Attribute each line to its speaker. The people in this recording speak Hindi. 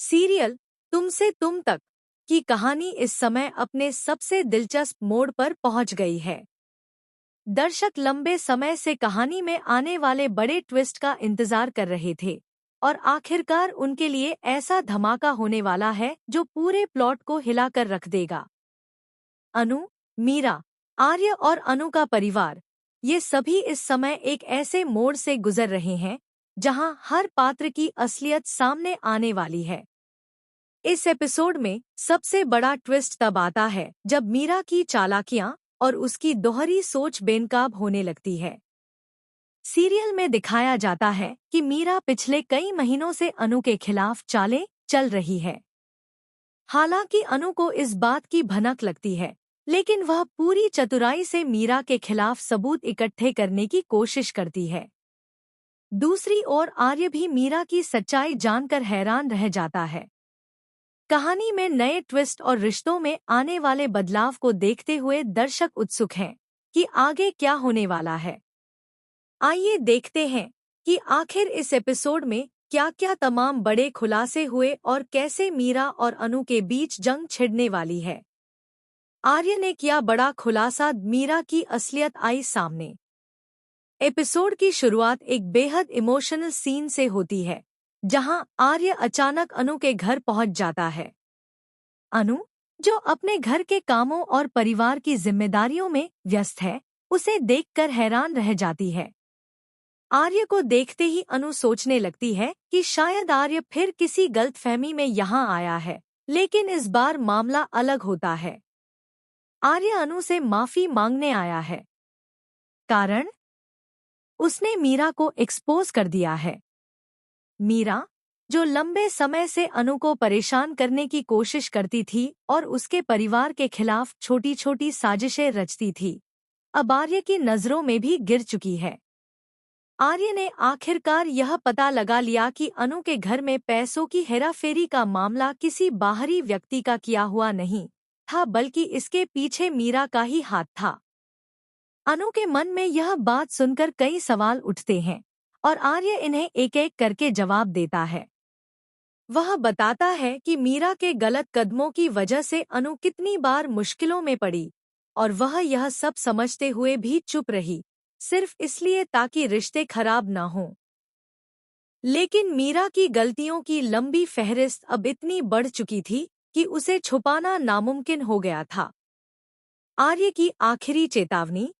Speaker 1: सीरियल तुमसे तुम तक की कहानी इस समय अपने सबसे दिलचस्प मोड़ पर पहुंच गई है। दर्शक लंबे समय से कहानी में आने वाले बड़े ट्विस्ट का इंतजार कर रहे थे और आखिरकार उनके लिए ऐसा धमाका होने वाला है जो पूरे प्लॉट को हिलाकर रख देगा। अनु, मीरा, आर्य और अनु का परिवार, ये सभी इस समय एक ऐसे मोड़ से गुजर रहे हैं जहां हर पात्र की असलियत सामने आने वाली है। इस एपिसोड में सबसे बड़ा ट्विस्ट तब आता है जब मीरा की चालाकियां और उसकी दोहरी सोच बेनकाब होने लगती है। सीरियल में दिखाया जाता है कि मीरा पिछले कई महीनों से अनु के खिलाफ चालें चल रही है। हालांकि अनु को इस बात की भनक लगती है, लेकिन वह पूरी चतुराई से मीरा के खिलाफ सबूत इकट्ठे करने की कोशिश करती है। दूसरी ओर आर्य भी मीरा की सच्चाई जानकर हैरान रह जाता है। कहानी में नए ट्विस्ट और रिश्तों में आने वाले बदलाव को देखते हुए दर्शक उत्सुक हैं कि आगे क्या होने वाला है। आइए देखते हैं कि आखिर इस एपिसोड में क्या-क्या तमाम बड़े खुलासे हुए और कैसे मीरा और अनु के बीच जंग छिड़ने वाली है। आर्य ने किया बड़ा खुलासा, मीरा की असलियत आई सामने। एपिसोड की शुरुआत एक बेहद इमोशनल सीन से होती है, जहां आर्य अचानक अनु के घर पहुंच जाता है। अनु, जो अपने घर के कामों और परिवार की जिम्मेदारियों में व्यस्त है, उसे देखकर हैरान रह जाती है। आर्य को देखते ही अनु सोचने लगती है कि शायद आर्य फिर किसी गलतफहमी में यहाँ आया है, लेकिन इस बार मामला अलग होता है। आर्य अनु से माफी मांगने आया है, कारण उसने मीरा को एक्सपोज कर दिया है। मीरा, जो लंबे समय से अनु को परेशान करने की कोशिश करती थी और उसके परिवार के खिलाफ छोटी छोटी साजिशें रचती थी, अब आर्य की नजरों में भी गिर चुकी है। आर्य ने आखिरकार यह पता लगा लिया कि अनु के घर में पैसों की हेराफेरी का मामला किसी बाहरी व्यक्ति का किया हुआ नहीं था, बल्कि इसके पीछे मीरा का ही हाथ था। अनु के मन में यह बात सुनकर कई सवाल उठते हैं और आर्य इन्हें एक एक करके जवाब देता है। वह बताता है कि मीरा के गलत कदमों की वजह से अनु कितनी बार मुश्किलों में पड़ी और वह यह सब समझते हुए भी चुप रही, सिर्फ इसलिए ताकि रिश्ते खराब न हों। लेकिन मीरा की गलतियों की लंबी फहरिस्त अब इतनी बढ़ चुकी थी कि उसे छुपाना नामुमकिन हो गया था। आर्य की आखिरी चेतावनी,